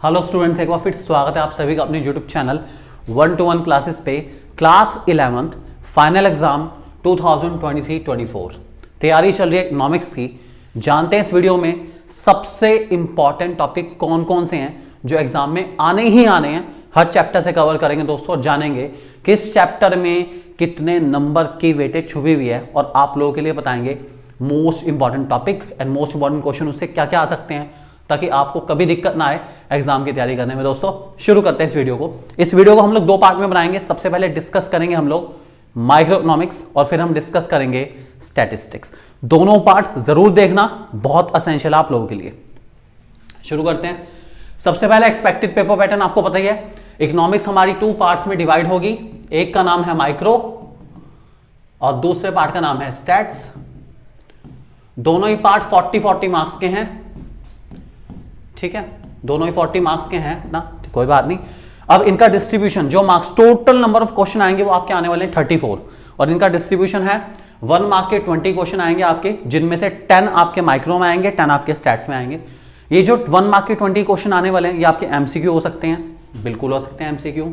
Hello students, एक बार फिर स्वागत है आप सभी का अपने यूट्यूब चैनल 1-to-1 क्लासेस पे। क्लास 11th फाइनल एग्जाम 2023-24 तैयारी चल रही है इकोनॉमिक्स की। जानते हैं इस वीडियो में सबसे इंपॉर्टेंट टॉपिक कौन कौन से हैं जो एग्जाम में आने ही आने हैं। हर चैप्टर से कवर करेंगे दोस्तों और जानेंगे किस चैप्टर में कितने नंबर की वेटेज छुपी हुई है और आप लोगों के लिए बताएंगे most important topic and most important question उससे क्या क्या आ सकते हैं, ताकि आपको कभी दिक्कत ना आए एग्जाम की तैयारी करने में। दोस्तों शुरू करते हैं इस वीडियो को। इस वीडियो को हम लोग दो पार्ट में बनाएंगे। सबसे पहले डिस्कस करेंगे हम लोग माइक्रो इकोनॉमिक्स और फिर हम डिस्कस करेंगे स्टैटिस्टिक्स। दोनों पार्ट जरूर देखना, बहुत एसेंशियल आप लोगों के लिए। शुरू करते हैं। सबसे पहले एक्सपेक्टेड पेपर पैटर्न आपको पता ही है। इकोनॉमिक्स हमारी 2 पार्ट्स में डिवाइड होगी। एक का नाम है माइक्रो और दूसरे पार्ट का नाम है स्टैट्स। दोनों ही पार्ट 40-40 मार्क्स के हैं, ठीक है, दोनों ही 40 मार्क्स के हैं ना, कोई बात नहीं। अब इनका डिस्ट्रीब्यूशन, जो marks total number of question आएंगे वो आपके आने वाले हैं 34 और इनका डिस्ट्रीब्यूशन है 1 मार्क के 20 क्वेश्चन आएंगे आपके, जिनमें से 10 आपके माइक्रो में आएंगे, 10 आपके स्टैट्स में आएंगे। ये जो 1 मार्क के 20 क्वेश्चन आने वाले हैं ये आपके एमसीक्यू हो सकते हैं, बिल्कुल हो सकते हैं एमसीक्यू,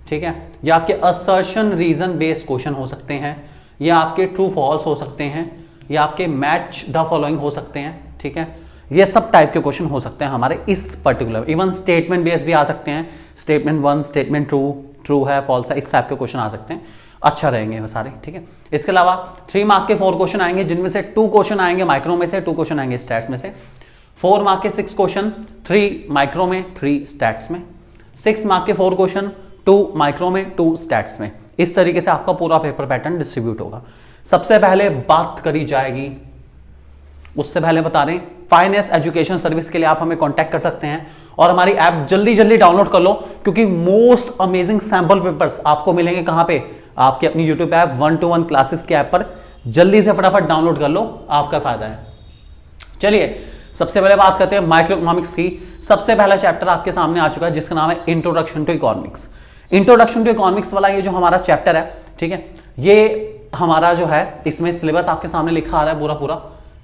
ठीक है। ये आपके असर्शन रीजन बेस्ड क्वेश्चन हो सकते हैं, ये आपके ट्रू फॉल्स हो सकते हैं, ये आपके मैच द फॉलोइंग हो सकते हैं, ठीक है। ये सब टाइप के क्वेश्चन हो सकते हैं हमारे इस पर्टिकुलर। इवन स्टेटमेंट बेस्ड भी आ सकते हैं, स्टेटमेंट 1 स्टेटमेंट ट्रू है फॉल्स है, इस टाइप के क्वेश्चन आ सकते हैं, अच्छा रहेंगे वो सारे, ठीक है। इसके अलावा 3 मार्क के 4 क्वेश्चन आएंगे, जिनमें से 2 क्वेश्चन आएंगे माइक्रो में से, 2 क्वेश्चन आएंगे स्टैट्स में से। 4 मार्क के 6 क्वेश्चन, 3 माइक्रो में 3 स्टैट्स में। 6 मार्क के 4 क्वेश्चन, 2 माइक्रो में 2 स्टैट्स में। इस तरीके से आपका पूरा पेपर पैटर्न डिस्ट्रीब्यूट होगा। सबसे पहले बात करी जाएगी, उससे पहले बता दें, फाइनेंस एजुकेशन सर्विस के लिए आप हमें कांटेक्ट कर सकते हैं और हमारी ऐप जल्दी जल्दी डाउनलोड कर लो, क्योंकि मोस्ट अमेजिंग सैंपल पेपर्स आपको मिलेंगे कहां पे, आपके अपनी यूट्यूब ऐप 1-to-1 क्लासेस की ऐप पर। जल्दी से फटाफट डाउनलोड कर लो, आपका फायदा है। चलिए सबसे पहले बात करते हैं माइक्रो इकोनॉमिक्स की। सबसे पहला चैप्टर आपके सामने आ चुका है जिसका नाम है introduction to economics. Introduction to economics वाला ये जो हमारा चैप्टर है, ठीक है, ये हमारा जो है, इसमें सिलेबस आपके सामने लिखा आ रहा है पूरा,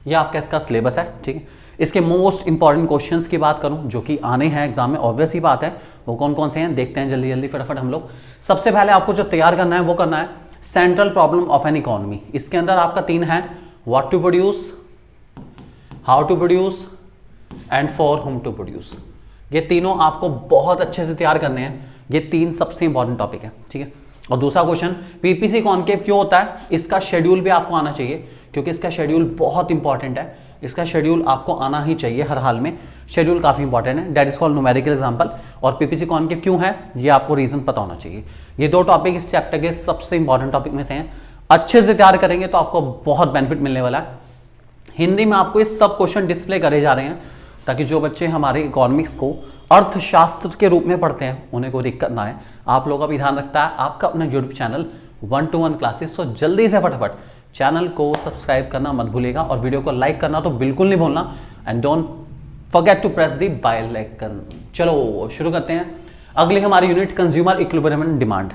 ये आपका इसका सिलेबस है, ठीक है। इसके मोस्ट इंपॉर्टेंट क्वेश्चंस की बात करूं जो कि आने हैं एग्जाम में, ऑब्वियस ही बात है, वो कौन कौन से हैं देखते हैं जल्दी जल्दी फटाफट हम लोग। सबसे पहले आपको जो तैयार करना है वो करना है central problem of an economy. इसके अंदर आपका 3 है, what to produce, how to produce and for whom to produce. ये तीनों आपको बहुत अच्छे से तैयार करने हैं। ये 3 सबसे इंपॉर्टेंट टॉपिक है, ठीक है। और दूसरा क्वेश्चन, पीपीसी कॉनकेव क्यों होता है, इसका शेड्यूल भी आपको आना चाहिए, क्योंकि इसका शेड्यूल बहुत इंपॉर्टेंट है। इसका शेड्यूल आपको आना ही चाहिए हर हाल में, शेड्यूल काफी इंपॉर्टेंट है। That is called numerical example. और पीपीसी कॉनकेव क्यों है ये आपको रीजन पता होना चाहिए। ये 2 टॉपिक इस चैप्टर के सबसे इंपॉर्टेंट टॉपिक में से हैं। अच्छे से तैयार करेंगे तो आपको बहुत बेनिफिट मिलने वाला है। हिंदी में आपको ये सब क्वेश्चन डिस्प्ले करे जा रहे हैं, ताकि जो बच्चे हमारे इकोनॉमिक्स को अर्थशास्त्र के रूप में पढ़ते हैं उन्हें कोई दिक्कत ना आए। आप लोगों का भी ध्यान रखता है आपका अपना यूट्यूब चैनल 1-to-1 क्लासेस। तो जल्दी से फटाफट चैनल को सब्सक्राइब करना मत भूलिएगा और वीडियो को लाइक करना तो बिल्कुल नहीं भूलना, and don't forget to press the bell icon. चलो शुरू करते हैं। अगली हमारी unit consumer equilibrium and demand,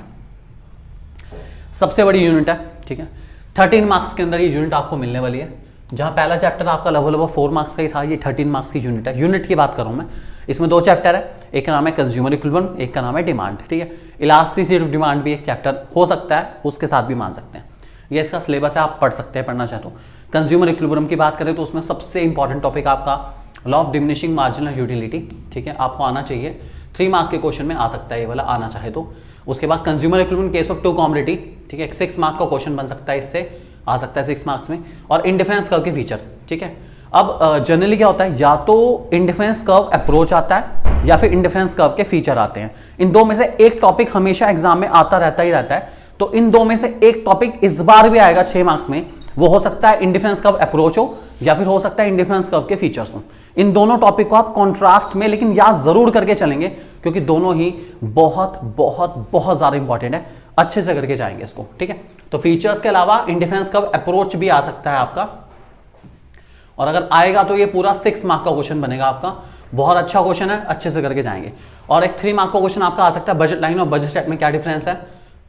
सबसे बड़ी यूनिट है, ठीक है। 13 मार्क्स के अंदर ये यूनिट आपको मिलने वाली है। जहां पहला चैप्टर आपका लगभग 4 मार्क्स का ही था, ये 13 मार्क्स की यूनिट है। यूनिट की बात कर रहा हूं मैं। इसमें 2 चैप्टर है, एक का नाम है कंज्यूमर इक्विलिब्रियम, एक का नाम है डिमांड, ठीक है। इलास्टिसिटी ऑफ डिमांड भी एक चैप्टर हो सकता है, उसके साथ भी मान सकते हैं। ये इसका सिलेबस है, आप पढ़ सकते हैं पढ़ना चाहते हो। कंज्यूमर इक्विलिब्रियम की बात करें तो उसमें सबसे इंपॉर्टेंट टॉपिक आपका law of diminishing marginal utility, ठीक है, आपको आना चाहिए। 3 मार्क के क्वेश्चन में आ सकता है ये वाला, आना चाहे तो। उसके बाद consumer equilibrium case of 2 commodity, ठीक है, 6 मार्क का क्वेश्चन बन सकता है, इससे आ सकता है 6 मार्क्स में। और इंडिफरेंस कर्व के फीचर, ठीक है। अब जनरली क्या होता है, या तो इंडिफरेंस कर्व अप्रोच आता है या फिर इंडिफरेंस कर्व के फीचर आते हैं। इन 2 में से एक टॉपिक हमेशा एग्जाम में आता रहता ही रहता है। तो इन 2 में से एक टॉपिक इस बार भी आएगा 6 मार्क्स में, वो हो सकता है इंडिफरेंस कर्व अप्रोच हो या फिर हो सकता है इंडिफरेंस कर्व के फीचर्स हो। इन दोनों टॉपिक को आप कॉन्ट्रास्ट में लेकिन याद जरूर करके चलेंगे, क्योंकि दोनों ही बहुत बहुत बहुत ज्यादा इंपॉर्टेंट है। अच्छे से करके जाएंगे इसको, ठीक है। तो फीचर्स के अलावा इंडिफरेंस कर्व अप्रोच भी आ सकता है आपका, और अगर आएगा तो ये पूरा 6 मार्क का क्वेश्चन बनेगा आपका। बहुत अच्छा क्वेश्चन है, अच्छे से करके जाएंगे। और एक 3 मार्क का क्वेश्चन आपका आ सकता है बजट लाइन और बजट सेट में क्या डिफरेंस है,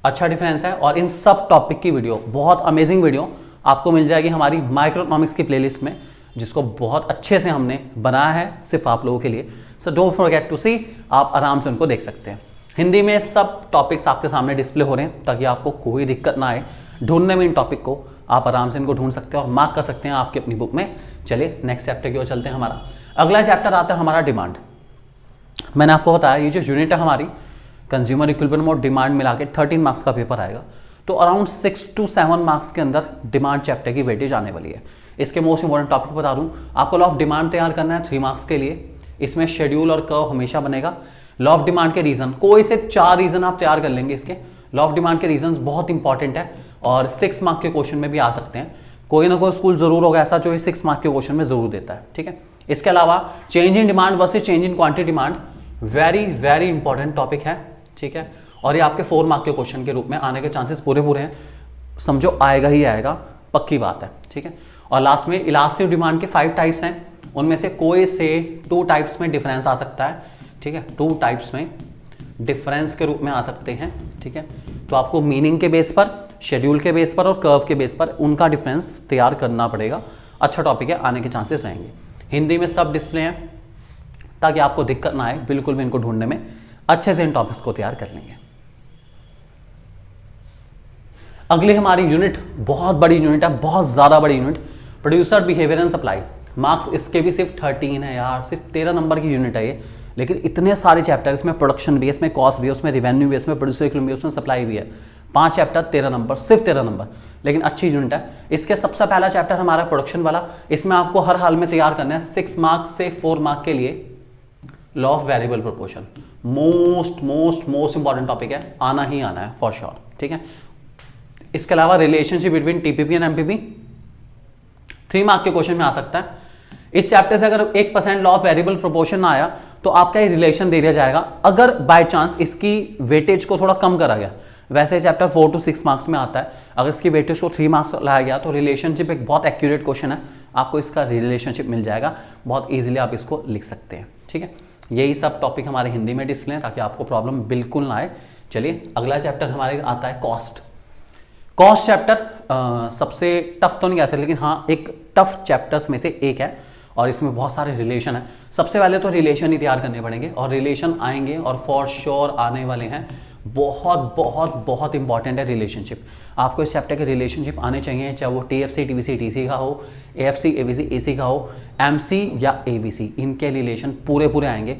अच्छा डिफरेंस है। और इन सब टॉपिक की वीडियो, बहुत अमेजिंग वीडियो आपको मिल जाएगी हमारी माइक्रो इकोनॉमिक्स की प्लेलिस्ट में। जिसको बहुत अच्छे से हमने बनाया है सिर्फ आप लोगों के लिए। सो डोंट फॉरगेट टू सी, आप आराम से उनको देख सकते हैं। हिंदी में सब टॉपिक्स आपके सामने डिस्प्ले हो रहे हैं ताकि आपको कोई दिक्कत ना आए ढूंढने में। इन टॉपिक को आप आराम से इनको ढूंढ सकते हैं और मार्क कर सकते हैं आपकी अपनी बुक में। चलिए नेक्स्ट चैप्टर की ओर चलते हैं। हमारा अगला चैप्टर आता है हमारा डिमांड। मैंने आपको बताया ये जो यूनिट है हमारी कंज्यूमर इक्विलिब्रियम और डिमांड मिला के 13 मार्क्स का पेपर आएगा, तो अराउंड 6 to 7 मार्क्स के अंदर डिमांड चैप्टर की वेटेज आने वाली है। इसके मोस्ट इंपॉर्टेंट टॉपिक बता दूं, आपको लॉ ऑफ डिमांड तैयार करना है 3 मार्क्स के लिए। इसमें शेड्यूल और कर्व हमेशा बनेगा। लॉ ऑफ डिमांड के रीजन, कोई से 4 रीजन आप तैयार कर लेंगे इसके। लॉ ऑफ डिमांड के रीजन बहुत इंपॉर्टेंट है और 6 मार्क के क्वेश्चन में भी आ सकते हैं। कोई ना कोई स्कूल जरूर होगा ऐसा जो 6 मार्क के क्वेश्चन में जरूर देता है, ठीक है। इसके अलावा change in demand versus change in quantity demand, very very important topic है, ठीक है। और ये आपके 4 मार्क के क्वेश्चन के रूप में आने के चांसेस पूरे हैं, समझो आएगा ही आएगा, पक्की बात है, ठीक है। और लास्ट में इलास्टिक डिमांड के 5 टाइप्स हैं, उनमें से कोई से 2 टाइप्स में डिफरेंस आ सकता है, ठीक है। 2 टाइप्स में डिफरेंस के रूप में आ सकते हैं, ठीक है। तो आपको मीनिंग के बेस पर, शेड्यूल के बेस पर और कर्व के बेस पर उनका डिफरेंस तैयार करना पड़ेगा। अच्छा टॉपिक है, आने के चांसेस रहेंगे। हिंदी में सब डिस्प्ले हैं ताकि आपको दिक्कत ना आए बिल्कुल भी इनको ढूंढने में, अच्छे से इन टॉपिक्स को तैयार कर लेंगे। अगली हमारी यूनिट बहुत बड़ी यूनिट है, बहुत ज्यादा बड़ी unit, producer behaviour and supply. Marks इसके भी सिर्फ 13 है यार, सिर्फ 13 नंबर की यूनिट है ये, लेकिन इतने सारे चैप्टर, इसमें प्रोडक्शन भी है, इसमें कॉस्ट भी है, उसमें रिवेन्यू भी है, इसमें प्रोड्यूसर इक्विलिब्रियम भी है, उसमें सप्लाई भी है। 5 चैप्टर 13 नंबर, सिर्फ 13 नंबर, लेकिन अच्छी यूनिट है। इसके सबसे पहला चैप्टर हमारा प्रोडक्शन वाला, इसमें आपको हर हाल में तैयार करना है 6 मार्क्स से 4 मार्क के लिए law of variable proportion. Most most most important topic है, आना ही आना है फॉर श्योर, ठीक है। इसके अलावा relationship between TPP and MPP 3 mark के क्वेश्चन में आ सकता है। इस चैप्टर से अगर 1% लॉ ऑफ वेरिएबल प्रोपोर्शन आया तो आपका ये रिलेशन दे दिया जाएगा, अगर बाय चांस इसकी वेटेज को थोड़ा कम करा गया। वैसे चैप्टर 4 to 6 मार्क्स में आता है, अगर इसकी वेटेज को 3 मार्क्स लाया गया तो रिलेशनशिप एक बहुत एक्यूरेट क्वेश्चन है, आपको इसका रिलेशनशिप मिल जाएगा, बहुत ईजिली आप इसको लिख सकते हैं, ठीक है। यही सब टॉपिक हमारे हिंदी में डिस्प्ले हैं ताकि आपको प्रॉब्लम बिल्कुल ना आए। चलिए अगला चैप्टर हमारे आता है कॉस्ट। कॉस्ट चैप्टर सबसे टफ तो नहीं कह सकते, लेकिन हाँ एक टफ चैप्टर्स में से एक है और इसमें बहुत सारे रिलेशन है। सबसे पहले तो रिलेशन ही तैयार करने पड़ेंगे और रिलेशन आएंगे और फॉर श्योर आने वाले हैं। बहुत बहुत बहुत इंपॉर्टेंट है रिलेशनशिप। आपको इस चैप्टर के रिलेशनशिप आने चाहिए, चाहे वो टीएफसी टीवीसी टीसी का हो, एएफसी एवीसी एसी का हो, एमसी या एवीसी, इनके रिलेशन पूरे पूरे आएंगे।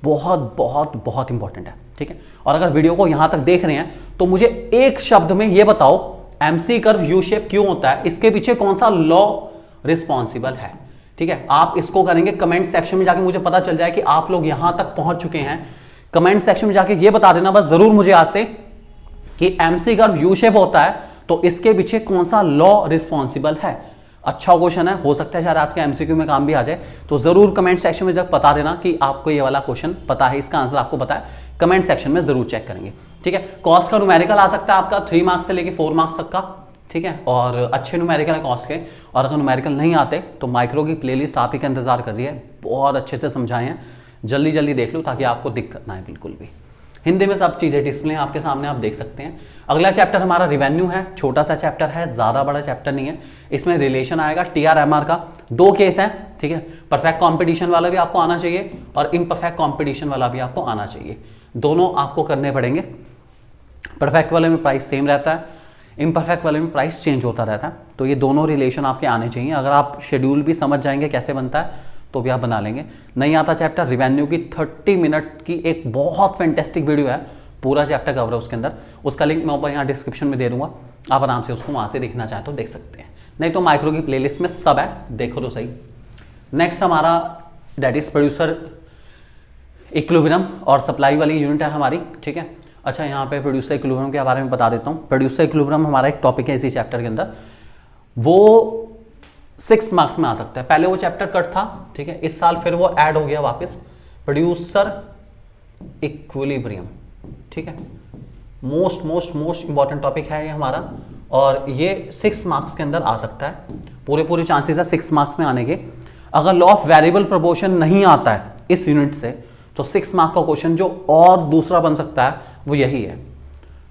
बहुत बहुत बहुत इंपॉर्टेंट है, ठीक है। और अगर वीडियो को यहां तक देख रहे हैं तो मुझे एक शब्द में ये बताओ, एमसी कर्व यू शेप क्यों होता है, इसके पीछे कौन सा लॉ रिस्पॉन्सिबल है, ठीक है। आप इसको करेंगे कमेंट सेक्शन में जाके, मुझे पता चल जाए कि आप लोग यहां तक पहुंच चुके हैं। कमेंट सेक्शन में जाके ये बता देना बस जरूर मुझे आज से कि एमसी कर्व यू शेप होता है तो इसके पीछे कौन सा लॉ रिस्पॉन्सिबल है। अच्छा क्वेश्चन है, हो सकता है शायद आपके एमसीक्यू में काम भी आ जाए, तो जरूर कमेंट सेक्शन में जब बता देना कि आपको ये वाला क्वेश्चन पता है, इसका आंसर आपको पता है, कमेंट सेक्शन में जरूर चेक करेंगे, ठीक है। कॉस्ट का न्यूमेरिकल आ सकता है आपका 3 मार्क्स से लेके 4 मार्क्स तक का, ठीक है। और अच्छे न्यूमेरिकल है कॉस्ट के, और अगर न्यूमेरिकल नहीं आते तो माइक्रो की प्लेलिस्ट आप ही का इंतजार कर रही है, बहुत अच्छे से समझाए हैं, जल्दी जल्दी देख लो ताकि आपको दिक्कत ना आए बिल्कुल भी। हिंदी में सब चीज़ें डिस्प्ले आपके सामने, आप देख सकते हैं। अगला चैप्टर हमारा रिवेन्यू है, छोटा सा चैप्टर है, ज़्यादा बड़ा चैप्टर नहीं है। इसमें रिलेशन आएगा TR-MR का, 2 केस हैं, ठीक है। परफेक्ट कॉम्पिटिशन वाला भी आपको आना चाहिए और इम्परफेक्ट कॉम्पिटिशन वाला भी आपको आना चाहिए, दोनों आपको करने पड़ेंगे। परफेक्ट वाले में प्राइस सेम रहता है, इम्परफेक्ट वाले में प्राइस चेंज होता रहता है, तो ये दोनों रिलेशन आपके आने चाहिए। अगर आप शेड्यूल भी समझ जाएंगे कैसे बनता है तो भी आप बना लेंगे। नहीं आता चैप्टर रिवेन्यू की 30 मिनट की एक बहुत फैंटेस्टिक वीडियो है, पूरा चैप्टर कवर है उसके अंदर, उसका लिंक मैं ऊपर यहाँ डिस्क्रिप्शन में दे दूंगा, आप आराम से उसको वहाँ से देखना चाहें तो देख सकते हैं, नहीं तो माइक्रो की प्लेलिस्ट में सब है, देखो तो सही। नेक्स्ट हमारा दैट इज प्रोड्यूसर इक्विलिब्रियम और सप्लाई वाली यूनिट है हमारी, ठीक है। अच्छा यहाँ पे प्रोड्यूसर इक्विलिब्रियम के बारे में बता देता हूँ। प्रोड्यूसर इक्विलिब्रियम हमारा एक टॉपिक है इसी चैप्टर के अंदर, वो 6 मार्क्स में आ सकता है। पहले वो चैप्टर कट था, ठीक है, इस साल फिर वो ऐड हो गया वापस, प्रोड्यूसर इक्विलिब्रियम, ठीक है। Most most most important topic है ये हमारा, और ये 6 मार्क्स के अंदर आ सकता है, पूरे चांसेस है 6 मार्क्स में आने के। अगर लॉ ऑफ वेरिएबल प्रोपोर्शन नहीं आता है इस यूनिट से तो 6 मार्क का क्वेश्चन जो और दूसरा बन सकता है वो यही है,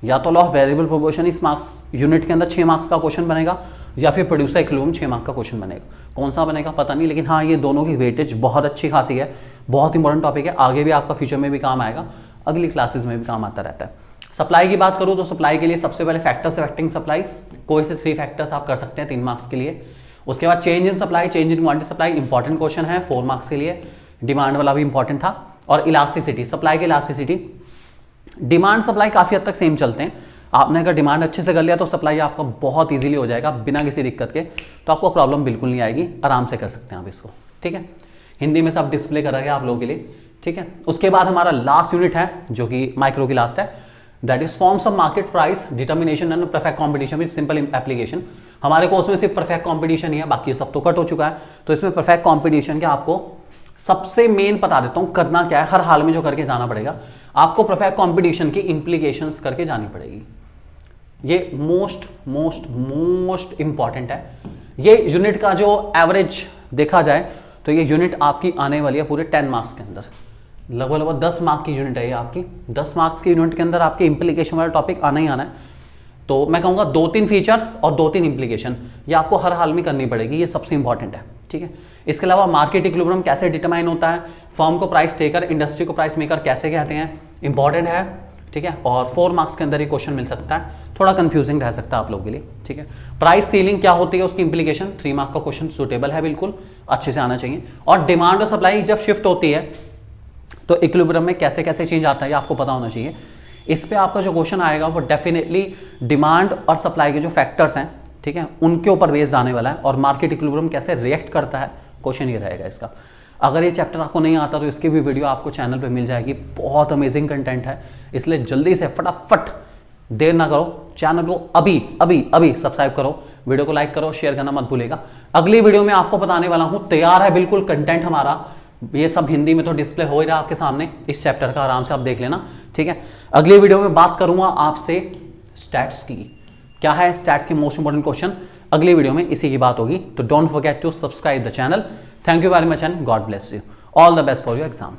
या तो लॉ ऑफ वेरिएबल प्रोपोर्शन इस मार्क्स यूनिट के अंदर 6 मार्क्स का क्वेश्चन बनेगा, या फिर प्रोड्यूसर इक्विलिब्रियम 6 मार्क का क्वेश्चन बनेगा। कौन सा बनेगा पता नहीं, लेकिन हाँ ये दोनों की वेटेज बहुत अच्छी खासी है, बहुत इंपॉर्टेंट टॉपिक है, आगे भी आपका फ्यूचर में भी काम आएगा, अगली क्लासेस में भी काम आता रहता है। सप्लाई की बात करूँ तो सप्लाई के लिए सबसे पहले फैक्टर्स अफेक्टिंग सप्लाई, कोई से 3 फैक्टर्स आप कर सकते हैं 3 मार्क्स के लिए। उसके बाद change in supply, change in quantity supply important question है 4 मार्क्स के लिए, डिमांड वाला भी इंपॉर्टेंट था। और इलास्टिसिटी, सप्लाई की इलास्टिसिटी, डिमांड सप्लाई काफ़ी हद तक सेम चलते हैं। आपने अगर डिमांड अच्छे से कर लिया तो सप्लाई आपका बहुत इजीली हो जाएगा बिना किसी दिक्कत के, तो आपको प्रॉब्लम बिल्कुल नहीं आएगी, आराम से कर सकते हैं आप इसको, ठीक है। हिंदी में सब डिस्प्ले करा गया आप लोगों के लिए, ठीक है। उसके बाद हमारा लास्ट यूनिट है जो कि माइक्रो की लास्ट है, that is forms of market price determination and perfect competition with simple application. हमारे कोर्स में सिर्फ परफेक्ट कॉम्पिटिशन ही है, बाकी सब तो कट हो चुका है, तो इसमें परफेक्ट कॉम्पिटिशन के आपको सबसे मेन बता देता हूं करना क्या है, हर हाल में जो करके जाना पड़ेगा आपको, परफेक्ट कॉम्पिटिशन की इंप्लीकेशंस करके जानी पड़ेगी। ये मोस्ट इंपॉर्टेंट है। ये यूनिट का जो एवरेज देखा जाए तो ये यूनिट आपकी आने वाली है पूरे 10 मार्क्स के अंदर, लगभग 10 मार्क की यूनिट है ये आपकी। 10 मार्क्स की यूनिट के अंदर आपके इंप्लीकेशन वाला टॉपिक आना ही आना है। तो मैं कहूँगा 2-3 फीचर और 2-3 इंप्लीकेशन, ये आपको हर हाल में करनी पड़ेगी, ये सबसे इंपॉर्टेंट है, ठीक है। इसके अलावा मार्केट इक्विलिब्रियम कैसे डिटरमाइन होता है, फर्म को प्राइस टेकर, इंडस्ट्री को प्राइस मेकर कैसे कहते हैं, इंपॉर्टेंट है, ठीक है। और 4 मार्क्स के अंदर ये क्वेश्चन मिल सकता है, थोड़ा कंफ्यूजिंग रह सकता है आप लोगों के लिए, ठीक है। प्राइस सीलिंग क्या होती है, उसकी इंप्लीकेशन, 3 मार्क का क्वेश्चन सुटेबल है, बिल्कुल अच्छे से आना चाहिए। और डिमांड और सप्लाई जब शिफ्ट होती है तो इक्विलिब्रियम में कैसे कैसे चेंज आता है आपको पता होना चाहिए। इस पे आपका जो क्वेश्चन आएगा वो डेफिनेटली डिमांड और सप्लाई के जो फैक्टर्स हैं, ठीक है, उनके ऊपर बेस्ड आने वाला है। और मार्केट इक्विलिब्रियम कैसे रिएक्ट करता है, क्वेश्चन ये रहेगा इसका। अगर ये चैप्टर आपको नहीं आता तो इसकी भी वीडियो आपको चैनल पे मिल जाएगी, बहुत अमेजिंग कंटेंट है, इसलिए जल्दी से फटाफट देर ना करो, चैनल को अभी सब्सक्राइब करो, वीडियो को लाइक करो, शेयर करना मत भूलेगा। अगली वीडियो में आपको बताने वाला हूं, तैयार है बिल्कुल कंटेंट हमारा, ये सब हिंदी में तो डिस्प्ले हो ही रहा है आपके सामने, इस चैप्टर का आराम से आप देख लेना, ठीक है। अगली वीडियो में बात करूंगा आपसे स्टैट्स की, क्या है स्टैट्स की मोस्ट इंपोर्टेंट क्वेश्चन, अगली वीडियो में इसी की बात होगी। तो don't forget to subscribe the channel. Thank you very much and God bless you, all the best for your exam.